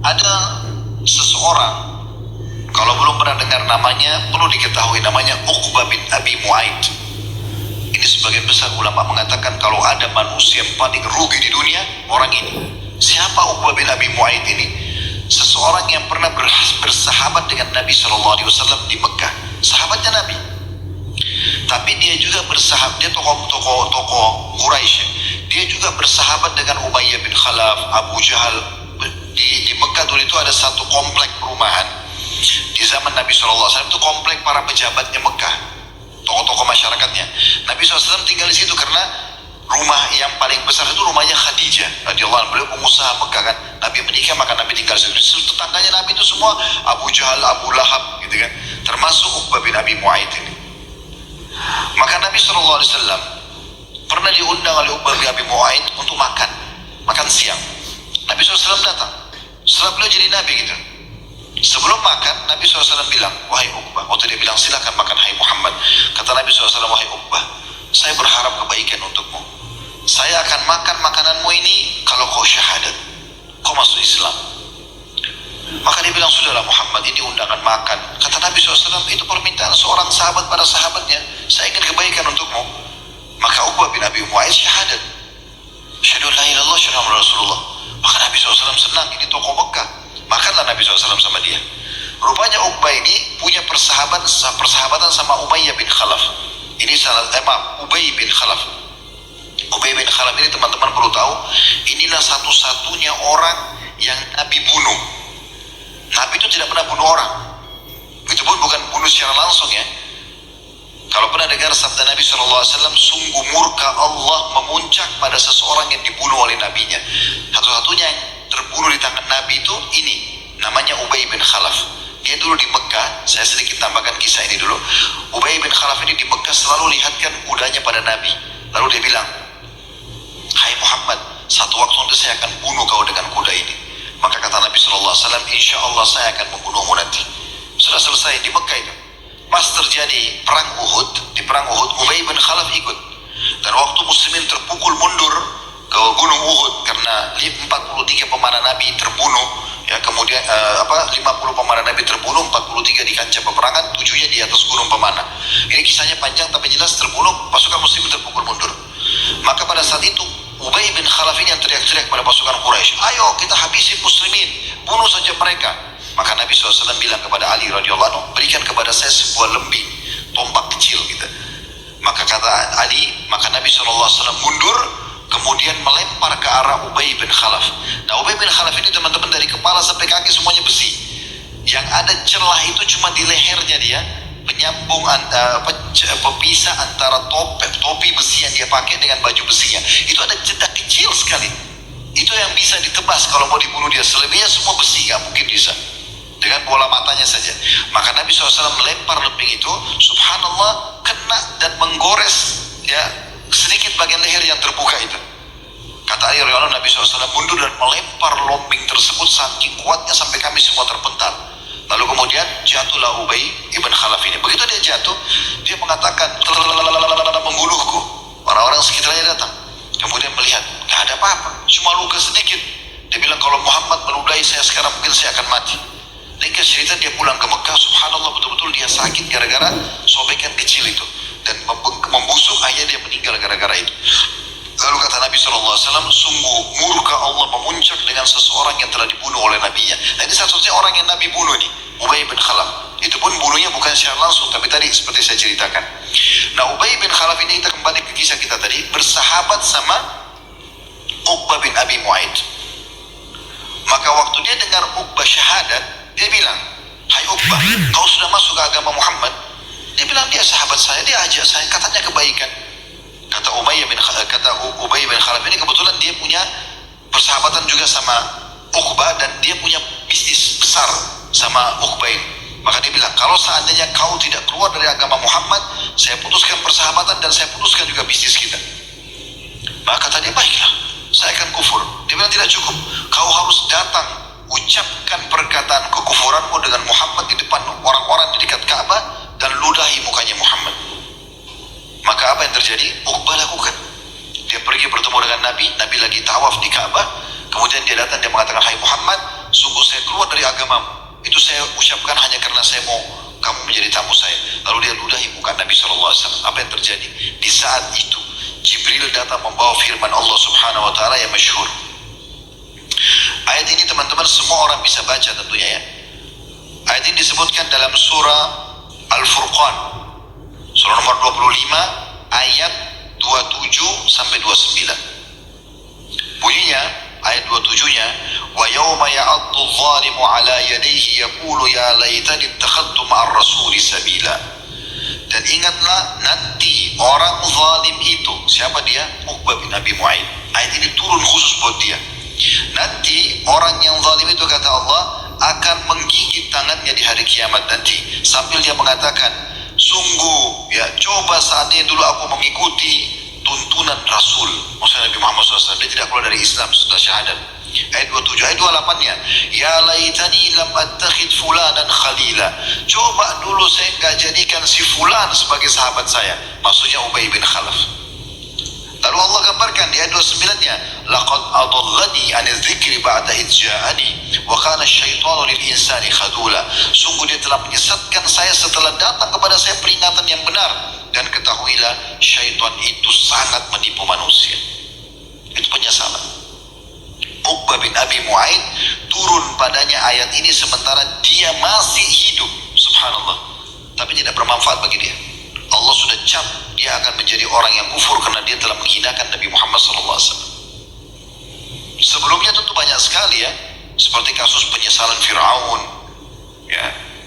ada seseorang, kalau belum pernah dengar namanya, perlu diketahui namanya Uqbah bin Abi Mu'aid. Ini sebagian besar ulama mengatakan kalau ada manusia yang paling rugi di dunia, orang ini. Siapa Uqbah bin Abi Mu'aid ini? Seseorang yang pernah bersahabat dengan Nabi SAW di Mekah, sahabatnya Nabi. Tapi dia juga bersahabat, dia tokoh Quraisy. Dia juga bersahabat dengan Umayyah bin Khalaf, Abu Jahal. Di Mekah dulu itu ada satu komplek perumahan di zaman Nabi SAW, itu komplek para pejabatnya Mekah, tokoh-tokoh masyarakatnya. Nabi SAW tinggal di situ karena rumah yang paling besar itu rumahnya Khadijah radhiyallahu anha, beliau pengusaha Mekah kan. Nabi menikah maka Nabi tinggal di situ. Tetangganya Nabi itu semua Abu Jahal, Abu Lahab gitu kan, termasuk Uqbah bin Abi Mu'aid ini. Maka Nabi SAW pernah diundang oleh Uqbah bin Abi Mu'aid untuk makan siang. Nabi SAW datang setelah beliau jadi Nabi gitu. Sebelum makan, Nabi SAW bilang, wahai Uqbah, waktu dia bilang silakan makan hai Muhammad, kata Nabi SAW, wahai Uqbah, saya berharap kebaikan untukmu. Saya akan makan makananmu ini kalau kau syahadat, kau masuk Islam. Maka dia bilang, sudahlah Muhammad, ini undangan makan. Kata Nabi SAW, itu permintaan seorang sahabat pada sahabatnya, saya ingin kebaikan untukmu. Maka Uqbah bin Abi Mu'aid syahadat, asyhadu an la ilaha illallah, asyhadu anna Rasulullah. Maka Nabi SAW senang, ini tokoh Mekah. Makanlah Nabi SAW sama dia. Rupanya Uqbah ini punya persahabatan sama Umayyah bin Khalaf. Ini Ubay bin Khalaf. Ubay bin Khalaf ini teman-teman perlu tahu, inilah satu-satunya orang yang Nabi bunuh. Nabi itu tidak pernah bunuh orang. Itu pun bukan bunuh secara langsung ya. Kalau pernah dengar sabda Nabi SAW, sungguh murka Allah memuncak pada seseorang yang dibunuh oleh nabinya. Satu-satunya yang terbunuh di tangan Nabi itu ini, namanya Ubay bin Khalaf. Dia dulu di Mekah, saya sedikit tambahkan kisah ini dulu. Ubay bin Khalaf ini di Mekah selalu lihatkan kudanya pada Nabi. Lalu dia bilang, hai Muhammad, satu waktu nanti saya akan bunuh kau dengan kuda ini. Maka kata Nabi SAW, insya Allah saya akan membunuhmu nanti. Sudah selesai di Mekah itu. Pas terjadi perang Uhud, di perang Uhud Ubay bin Khalaf ikut. Dan waktu muslimin terpukul mundur ke gunung Uhud karena 43 pemanah Nabi terbunuh, ya kemudian 50 pemanah Nabi terbunuh, 43 di kancah peperangan, 7-nya di atas gunung pemanah. Ini kisahnya panjang tapi jelas terbunuh, pasukan muslimin terpukul mundur. Maka pada saat itu Ubay bin Khalaf ini yang teriak-teriak pada pasukan Quraisy, ayo kita habisi muslimin, bunuh saja mereka. Maka Nabi SAW bilang kepada Ali radhiyallahu anhu, berikan kepada saya sebuah lembing, tombak kecil gitu. Maka kata Ali, maka Nabi SAW mundur, kemudian melempar ke arah Ubay bin Khalaf. Nah Ubay bin Khalaf ini teman-teman dari kepala sampai kaki semuanya besi. Yang ada celah itu cuma di lehernya dia, penyambung pemisah antara topi besi yang dia pakai dengan baju besinya. Itu ada jeda kecil sekali. Itu yang bisa ditebas kalau mau dibunuh dia. Selebihnya semua besi, gak mungkin bisa. Dengan bola matanya saja. Maka Nabi SAW melempar lembing itu, subhanallah, kena dan menggores ya sedikit bagian leher yang terbuka itu. Kata Ali radhiyallahu anhu, Nabi SAW mundur dan melempar lembing tersebut saking kuatnya sampai kami semua terpental. Lalu kemudian jatuhlah Ubay ibn Khalaf ini. Begitu dia jatuh, dia mengatakan membunuhku. Orang-orang sekitarnya datang, kemudian melihat gak ada apa-apa, cuma luka sedikit. Dia bilang kalau Muhammad meludahi saya sekarang mungkin saya akan mati. Ringkas cerita dia pulang ke Mekah, subhanallah betul-betul dia sakit gara-gara sobekan kecil itu. Dan membusuk, akhirnya dia meninggal gara-gara itu. Lalu kata Nabi SAW, sungguh murka Allah memuncak dengan seseorang yang telah dibunuh oleh nabinya. Nah ini satu-satunya orang yang Nabi bunuh nih, Ubay bin Khalaf. Itu pun bunuhnya bukan secara langsung, tapi tadi seperti saya ceritakan. Nah Ubay bin Khalaf ini, kita kembali ke kisah kita tadi, bersahabat sama Uqbah bin Abi Mu'aid. Maka waktu dia dengar Uqbah syahadat, dia bilang, hai Uqbah, kau sudah masuk ke agama Muhammad? Dia bilang, dia sahabat saya, dia ajak saya, katanya kebaikan. Kata Ubay bin Khalaf ini kebetulan dia punya persahabatan juga sama Uqbah dan dia punya bisnis besar sama Uqbah ini. Maka dia bilang, kalau seandainya kau tidak keluar dari agama Muhammad, saya putuskan persahabatan dan saya putuskan juga bisnis kita. Maka kata dia, baiklah, saya akan kufur. Dia bilang, tidak cukup, kau harus datang ucapkan perkataan kekufuranmu dengan Muhammad di depan orang-orang di dekat Ka'bah dan ludahi mukanya Muhammad. Maka apa yang terjadi? Uqbah lakukan. Dia pergi bertemu dengan Nabi, Nabi lagi tawaf di Ka'bah, kemudian dia datang, dia mengatakan, hai Muhammad, sungguh saya keluar dari agamamu. Itu saya ucapkan hanya karena saya mau kamu menjadi tamu saya. Lalu dia ludahi muka Nabi SAW. Apa yang terjadi? Di saat itu Jibril datang membawa firman Allah Subhanahu wa Ta'ala yang masyhur. Ayat ini teman-teman semua orang bisa baca tentunya ya. Ayat ini disebutkan dalam surah Al-Furqan, surah nomor 25 ayat 27 sampai 29. Bunyinya ayat 27-nya, wa yauma ya'addu adh-dhalimu 'ala yadayhi yaqulu ya laitani ittakhadtu ma'ar rasuli sabila. Dan ingatlah nanti orang zalim itu, siapa dia? Uqbah bin Abi Mu'aid. Ayat ini turun khusus buat dia. Nanti orang yang zalim itu kata Allah akan menggigit tangannya di hari kiamat nanti sambil dia mengatakan, sungguh ya coba saatnya dulu aku mengikuti tuntunan Rasul, maksudnya Nabi Muhammad SAW. Dia tidak keluar dari Islam setelah syahadat. Ayat 27, ayat 28-nya, ya laitani lam attakhid fulanan khalila. Coba dulu saya enggak jadikan si fulan sebagai sahabat saya, maksudnya Ubay bin Khalaf. Lalu Allah gambarkan di ayat 29-nya, laqad adallani 'anil dzikri ba'da idh ja'ani wa kana asy-syaitanu lil insani khadula. Sungguh dia telah menyesatkan saya setelah datang kepada saya peringatan yang benar, dan ketahuilah syaitan itu sangat menipu manusia. Itu penyesalan. Uqbah bin Abi Mu'aid turun padanya ayat ini sementara dia masih hidup, subhanallah, tapi tidak bermanfaat bagi dia. Allah sudah cap dia akan menjadi orang yang kufur karena dia telah menghinakan Nabi Muhammad SAW. Sebelumnya tentu banyak sekali ya, seperti kasus penyesalan Fir'aun ya,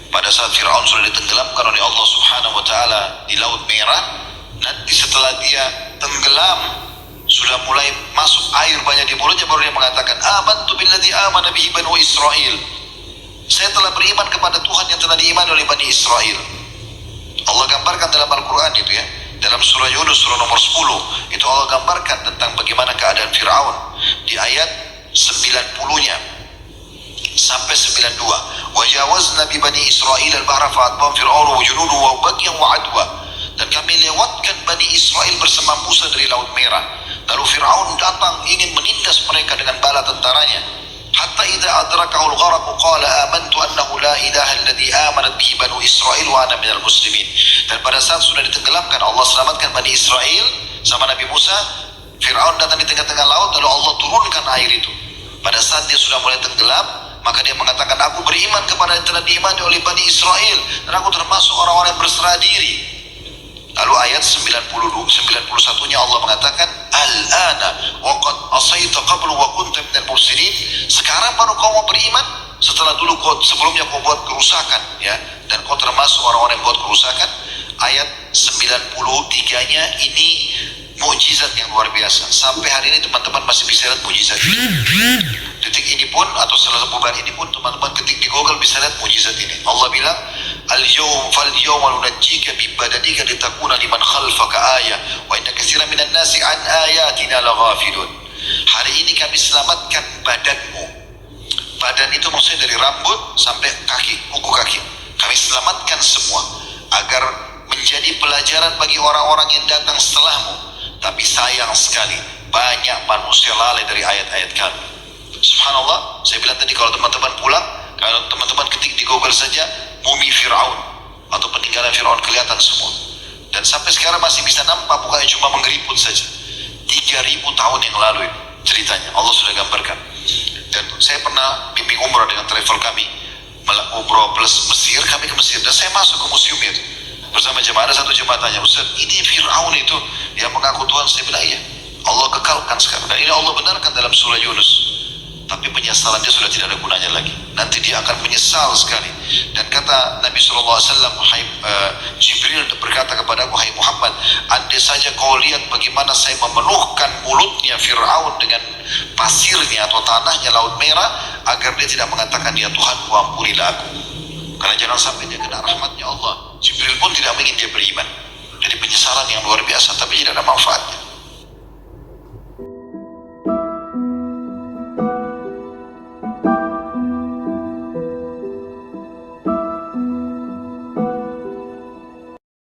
pada saat Fir'aun sudah ditenggelamkan oleh Allah Subhanahu wa Ta'ala di Laut Merah. Nanti setelah dia tenggelam, sudah mulai masuk air banyak di mulutnya, baru dia mengatakan, amantu billadzi amana bihi banu Israel. Saya telah beriman kepada Tuhan yang telah diimani oleh Bani Israel. Allah gambarkan dalam Al-Quran itu ya, dalam surah Yunus surah nomor 10 itu Allah gambarkan tentang bagaimana keadaan Fir'aun di ayat 90-nya sampai 92. Wajawazna bi bani Israil al-bahra fa'atbahum fir'aun wa junuduhu wa bagyan wa adwa. Dan kami lewatkan Bani Israel bersama Musa dari Laut Merah. Lalu Fir'aun datang ingin menindas mereka dengan bala tentaranya. Hatta idza adrakahul gharq qala amantu annahu la ilaha alladhi amanat bihi banu Israil wa ana minal muslimin. Dan pada saat sudah ditenggelamkan, Allah selamatkan Bani Israel sama Nabi Musa. Fir'aun datang di tengah-tengah laut, lalu Allah turunkan air itu. Pada saat dia sudah mulai tenggelam, maka dia mengatakan, aku beriman kepada yang telah diimani oleh Bani Israel dan aku termasuk orang-orang yang berserah diri. Lalu ayat 91-nya Allah mengatakan, al-ana wa qad asaita qablu wa kunta minal mufsidin. Sekarang baru kau mau beriman setelah dulu sebelumnya kau buat kerusakan ya, dan kau termasuk orang-orang yang buat kerusakan. Ayat 93-nya ini mukjizat yang luar biasa. Sampai hari ini teman-teman masih bisa lihat mukjizat ini. Detik ini pun atau setelah bubar ini pun teman-teman ketik di Google bisa lihat mukjizat ini. Allah bilang, al-yawm fal-yawma nunajjika bi badanika litakuna liman khalfaka ayah wa inna katsiran minan nasi an ayatina laghafilun. Hari ini kami selamatkan badanmu. Badan itu maksudnya dari rambut sampai kaki, kuku kaki. Kami selamatkan semua agar menjadi pelajaran bagi orang-orang yang datang setelahmu. Tapi sayang sekali banyak manusia lalai dari ayat-ayat kami. Subhanallah, saya bilang tadi kalau teman-teman pulang, kalau teman-teman ketik di Google saja mumi Fir'aun atau peninggalan Fir'aun kelihatan semua. Dan sampai sekarang masih bisa nampak, bukannya cuma menggeriput saja. 3000 tahun yang lalu ini ceritanya, Allah sudah gambarkan. Dan saya pernah bimbing umrah dengan travel kami, umrah plus Mesir, kami ke Mesir, dan saya masuk ke museum itu bersama jemaah. Ada satu jemaah tanya, Ustaz, ini Fir'aun itu yang mengaku Tuhan? Saya bilang iya, Allah kekalkan sekarang, dan ini Allah benarkan dalam surah Yunus. Tapi penyesalan dia sudah tidak ada gunanya lagi. Nanti dia akan menyesal sekali. Dan kata Nabi SAW, Jibril berkata kepada aku, hai Muhammad, andai saja kau lihat bagaimana saya memenuhkan mulutnya Fir'aun dengan pasirnya atau tanahnya Laut Merah, agar dia tidak mengatakan, ya Tuhan, ampunilah aku. Karena jangan sampai dia kena rahmatnya Allah. Jibril pun tidak ingin dia beriman. Jadi penyesalan yang luar biasa, tapi tidak ada manfaatnya.